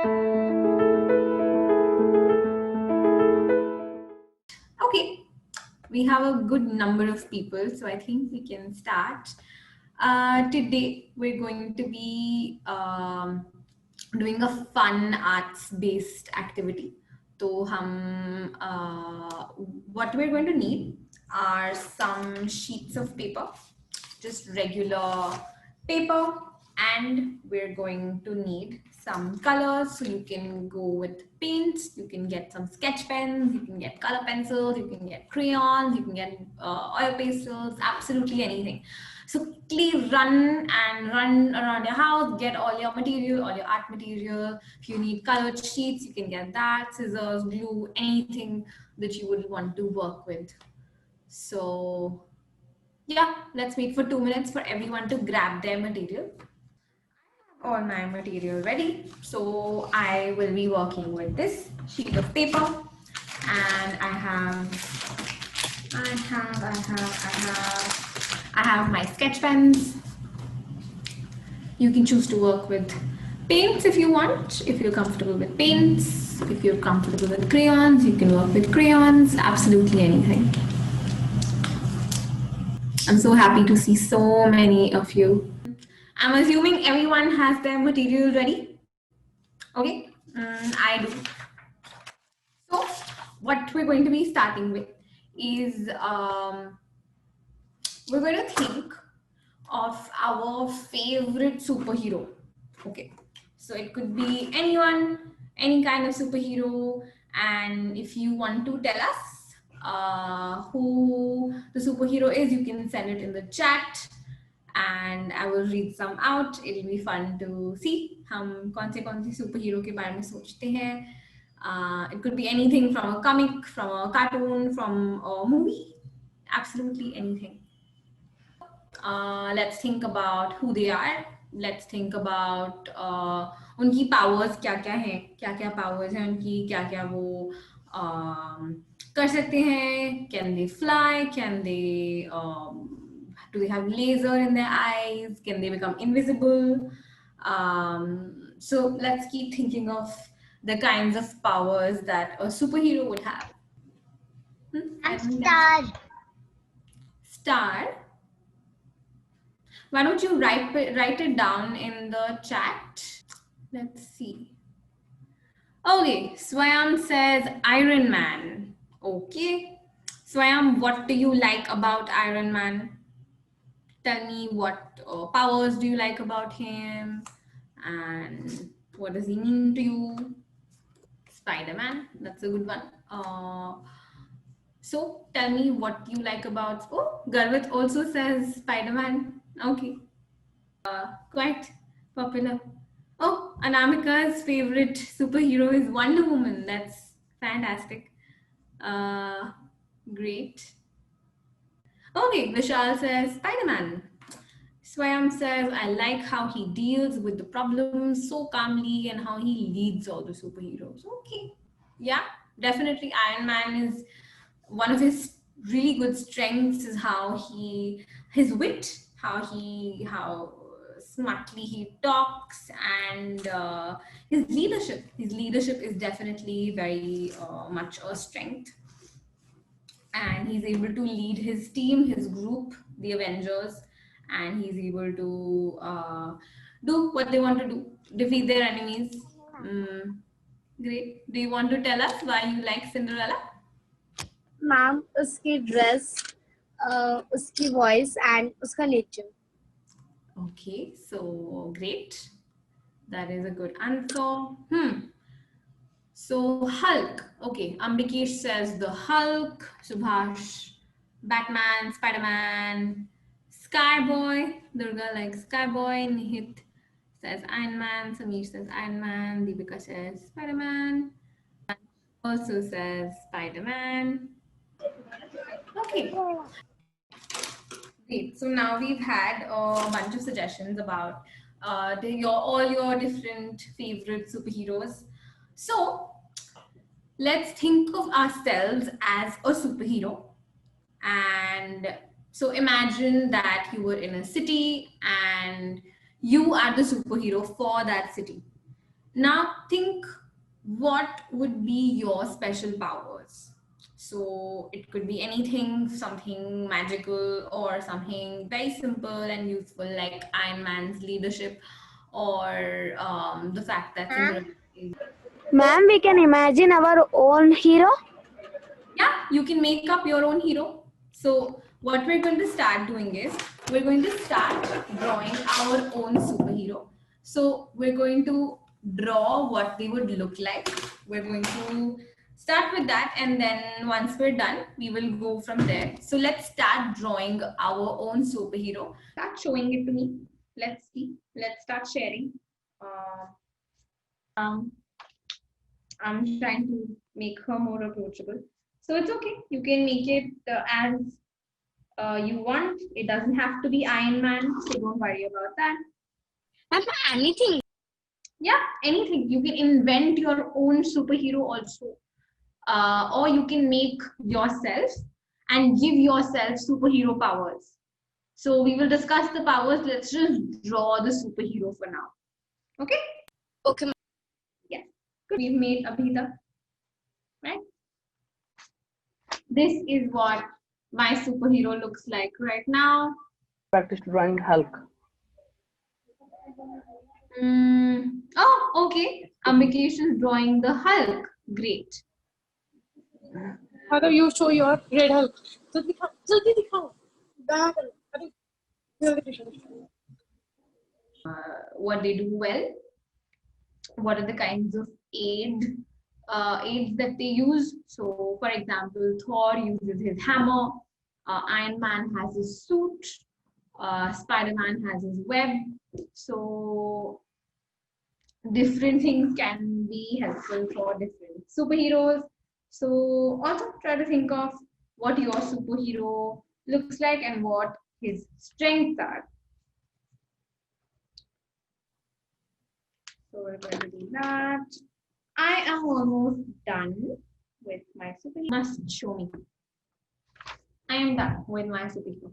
Okay, we have a good number of people, so I think we can start. Today, we're going to be doing a fun arts-based activity. So, what we're going to need are some sheets of paper, just regular paper, and we're going to need some colors. So you can go with paints, you can get some sketch pens, you can get color pencils, you can get crayons, you can get oil pastels, absolutely anything. So quickly run around your house, get all your material, all your art material. If you need colored sheets, you can get that, scissors, glue, anything that you would want to work with. So yeah, let's wait for 2 minutes for everyone to grab their material. All my material ready. So I will be working with this sheet of paper, and I have my sketch pens. You can choose to work with paints if you want. If you're comfortable with paints, if you're comfortable with crayons, you can work with crayons. Absolutely anything. I'm so happy to see so many of you. I'm assuming everyone has their material ready. Okay, I do. So what we're going to be starting with is we're going to think of our favorite superhero. Okay, so it could be anyone, any kind of superhero, and if you want to tell us who the superhero is, you can send it in the chat and I will read some out. It'll be fun to see हम कौन से superhero के बारे में सोचते हैं. It could be anything from a comic, from a cartoon, from a movie, absolutely anything. Let's think about who they are. Let's think about उनकी powers क्या-क्या हैं, क्या-क्या powers हैं उनकी, क्या-क्या वो कर सकते हैं. Can they fly? Can they do they have laser in their eyes? Can they become invisible? So let's keep thinking of the kinds of powers that a superhero would have. And star. Star. Why don't you write it down in the chat? Let's see. Okay, Swayam says Iron Man. Okay. Swayam, what do you like about Iron Man? Tell me what powers do you like about him and what does he mean to you? Spider-Man, that's a good one. So tell me what you like about, Garvit also says Spider-Man. Okay. Quite popular. Oh, Anamika's favorite superhero is Wonder Woman. That's fantastic. Great. Okay, Vishal says Spider-Man. Swayam says, I like how he deals with the problems so calmly and how he leads all the superheroes. Okay. Yeah, definitely Iron Man is one of his really good strengths is his wit, how smartly he talks, and his leadership. His leadership is definitely very much a strength. And he's able to lead his team, his group, the Avengers, and he's able to do what they want to do, defeat their enemies. Great. Do you want to tell us why you like Cinderella? Ma'am, उसकी dress, उसकी voice and उसका nature. Okay, so great. That is a good answer. So Hulk. Okay, Ambikesh says the Hulk. Subhash, Batman, Spider-Man, Skyboy. Durga likes Skyboy. Nihit says Iron Man. Sameer says Iron Man. Deepika says Spider-Man. Also says Spider-Man. Okay. Great. So now we've had a bunch of suggestions about all your different favorite superheroes. So let's think of ourselves as a superhero. And so imagine that you were in a city and you are the superhero for that city. Now think, what would be your special powers? So it could be anything, something magical or something very simple and useful, like Iron Man's leadership, or the fact that Cinderella is. Ma'am, we can imagine our own hero. Yeah, you can make up your own hero. So what we're going to start doing is, we're going to start drawing our own superhero. So we're going to draw what they would look like. We're going to start with that, and then once we're done, we will go from there. So let's start drawing our own superhero. Start showing it to me. Let's see. Let's start sharing. Um, I'm trying to make her more approachable. So it's okay. You can make it as you want. It doesn't have to be Iron Man, so don't worry about that. Anything. Yeah, anything. You can invent your own superhero also. Or you can make yourself and give yourself superhero powers. So we will discuss the powers. Let's just draw the superhero for now. Okay? Okay. Yes. Good. We've made Abhita. Right? This is what my superhero looks like right now. Practice drawing Hulk. Oh, okay. Ambikesh is drawing the Hulk. Great. How do you show your red Hulk? जल्दी दिखाओ. What they do well. What are the kinds of aids that they use? So, for example, Thor uses his hammer. Iron Man has his suit. Spider-Man has his web. So different things can be helpful for different superheroes. So also try to think of what your superhero looks like and what his strengths are. So we're going to do that. I am almost done with my superhero. Must show me. I am done with my superhero.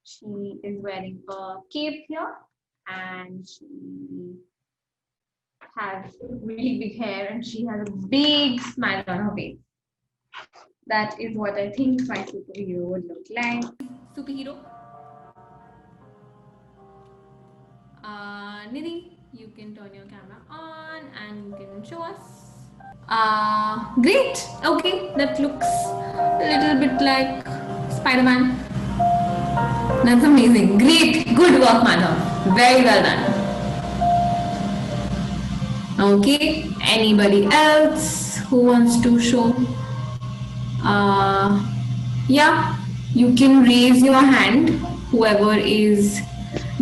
She is wearing a cape here, and she has really big hair, and she has a big smile on her face. That is what I think my superhero would look like. Superhero. Nidhi, you can turn your camera on and you can show us. Great. Okay, that looks a little bit like Spider-Man. That's amazing. Great. Good work, Madhav. Very well done. Okay. Anybody else who wants to show? Yeah, you can raise your hand. Whoever is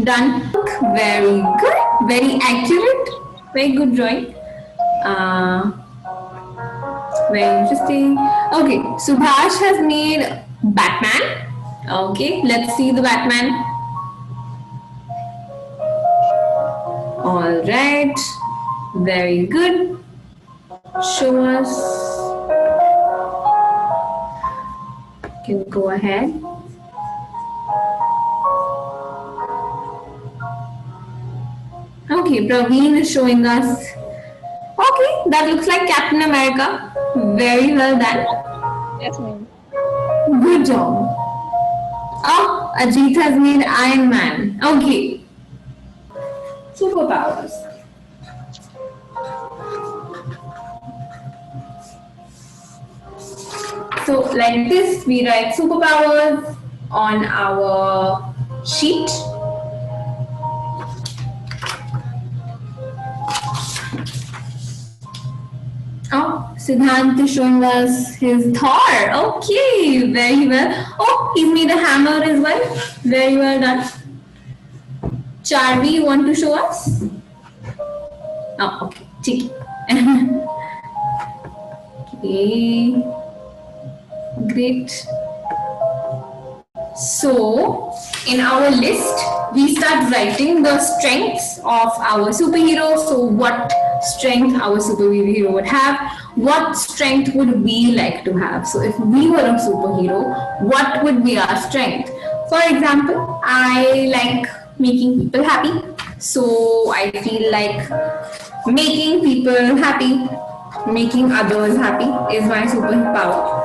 done. Very good. Very accurate. Very good drawing. Very interesting. Okay, Subhash has made Batman. Okay, let's see the Batman. All right, very good. Show us. You can go ahead. Okay, Praveen is showing us. Okay, that looks like Captain America. Very well done. Yes, ma'am. Good job. Oh, Ajit has made Iron Man. Okay. Superpowers. So like this, we write superpowers on our sheet. Oh, Siddhant is showing us his Thor. Okay, very well. Oh, he's made a hammer as well. Very well done. Charvi, you want to show us? Oh, okay. Tiki. Okay. Great. So, in our list, we start writing the strengths of our superhero. So, what strength our superhero would have? What strength would we like to have? So, if we were a superhero, what would be our strength? For example, I like making people happy. So I feel like making people happy, making others happy is my superpower.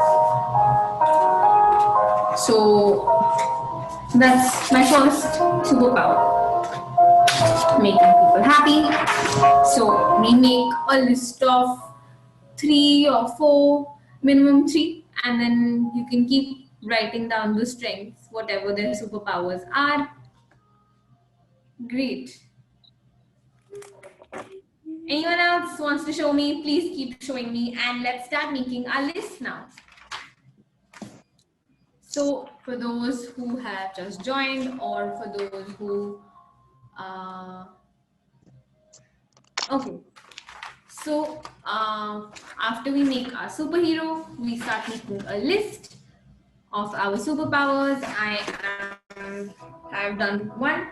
So that's my first superpower, making people happy. So we make a list of 3 or 4, minimum 3, and then you can keep writing down the strengths, whatever their superpowers are. Great. Anyone else wants to show me? Please keep showing me, and let's start making our list now. So for those who have just joined, or for those who okay, so after we make our superhero, we start making a list of our superpowers. I've done one.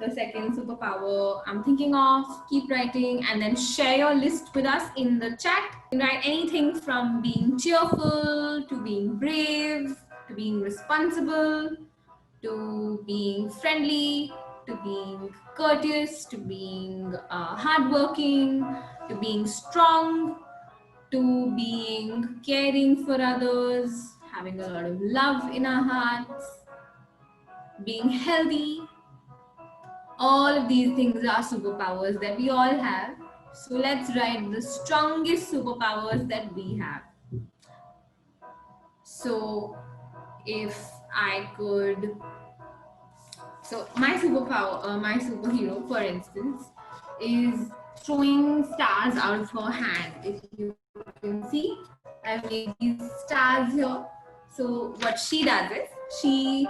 The second superpower I'm thinking of. Keep writing and then share your list with us in the chat. You can write anything from being cheerful to being brave to being responsible to being friendly to being courteous to being hardworking to being strong to being caring for others, having a lot of love in our hearts, being healthy. All of these things are superpowers that we all have. So let's write the strongest superpowers that we have. So if I could, so my superpower, my superhero, for instance, is throwing stars out of her hand. If you can see, I've made these stars here. So what she does is she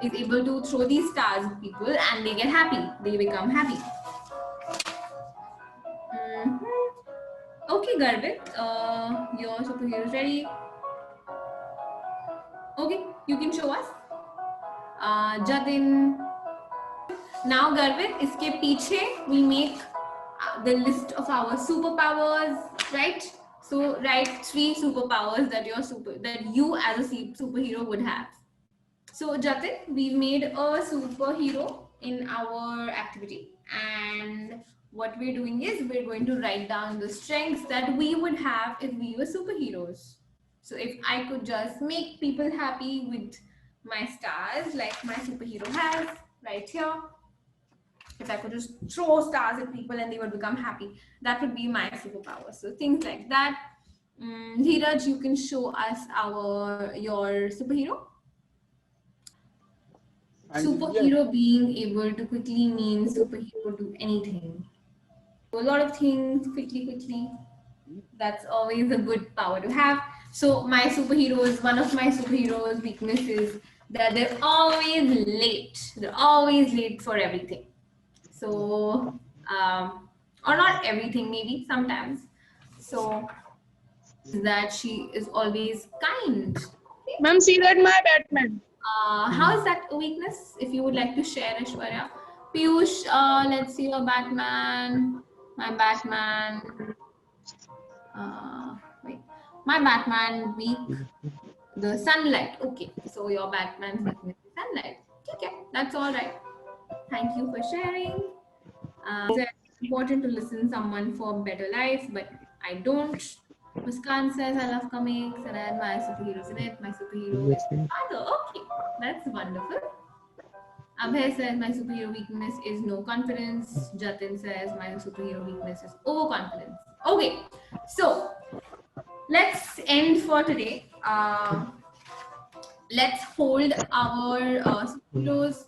is able to throw these stars at people and they get happy. They become happy. Okay, Garvit, your superhero is ready. Okay, you can show us. Jatin. Now, Garvit, iske piche we make the list of our superpowers, right? So write 3 superpowers that you as a superhero would have. So Jatin, we made a superhero in our activity, and what we're doing is we're going to write down the strengths that we would have if we were superheroes. So if I could just make people happy with my stars like my superhero has right here, if I could just throw stars at people and they would become happy, that would be my superpower. So things like that. Dheeraj, you can show us your superhero. Superhero being able to quickly means superhero do anything. A lot of things quickly. That's always a good power to have. So my superheroes, one of my superheroes' weaknesses that they're always late. They're always late for everything. So, or not everything, maybe sometimes. So that she is always kind. Ma'am, see that my Batman. How is that a weakness? If you would like to share, Aishwarya. Piyush, let's see your Batman. My Batman. Wait. My Batman weak. The sunlight. Okay. So your Batman's weakness is sunlight. Okay. That's all right. Thank you for sharing. It's important to listen to someone for a better life, but I don't. Muskan says I love comics and I had my superheroes in it. My superhero is my father. Okay, that's wonderful. Abhay says my superhero weakness is no confidence. Jatin says my superhero weakness is overconfidence. Okay, so let's end for today. Let's hold our superheroes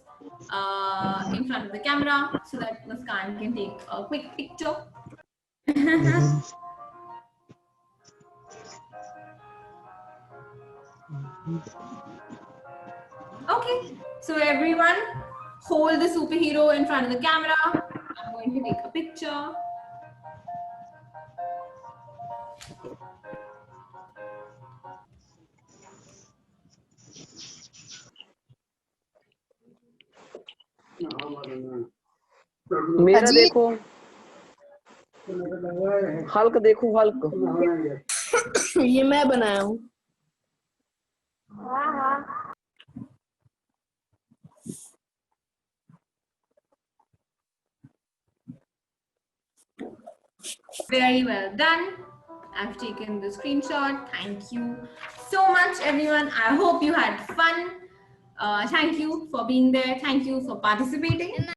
in front of the camera so that Muskan can take a quick picture. Okay, so everyone hold the superhero in front of the camera. I'm going to take a picture. मेरा देखो Hulk देखो Hulk ये मैं बनाया हूँ Very well done. I've taken the screenshot. Thank you so much, everyone. I hope you had fun. Thank you for being there. Thank you for participating.